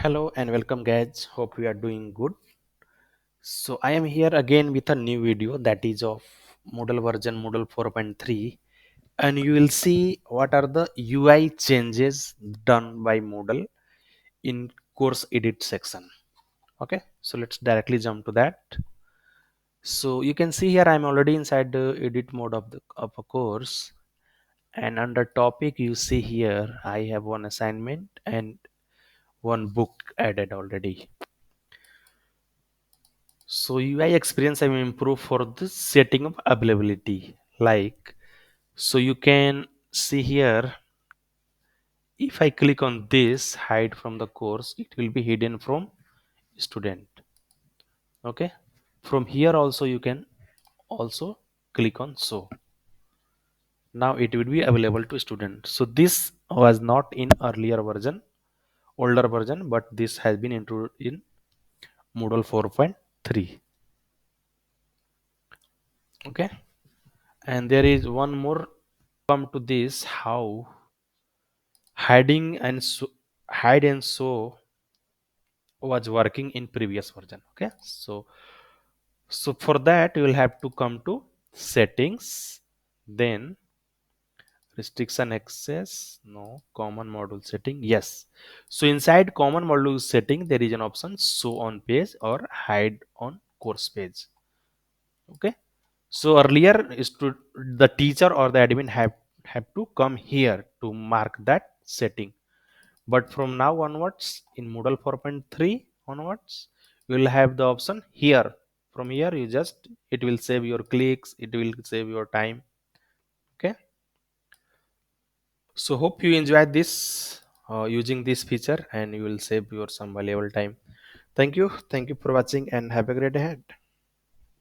Hello and welcome, guys. Hope we are doing good. So I am here again with a new video that is of Moodle version Moodle 4.3, and you will see what are the UI changes done by Moodle in course edit section. Okay, so let's directly jump to that. So you can see here I'm already inside the edit mode of a course, and under topic you see here I have one assignment and one book added already. So UI experience I will improve for the setting of availability. Like, so you can see here, if I click on this hide from the course, it will be hidden from student. Okay. From here also you can also click on show. Now it will be available to student. So this was not in earlier version, older version, but this has been introduced in Moodle 4.3. Okay. And there is one more come to this how hiding and hide and show was working in previous version. Okay, so for that you will have to come to settings, then restriction access, no, common module setting, yes. So inside common module setting there is an option show on page or hide on course page. Okay, so earlier is to the teacher or the admin have to come here to mark that setting. But from now onwards in Moodle 4.3 onwards you will have the option here. From here you just, it will save your clicks, it will save your time. Okay, so hope you enjoy this using this feature, and you will save your some valuable time. Thank you for watching and have a great day ahead.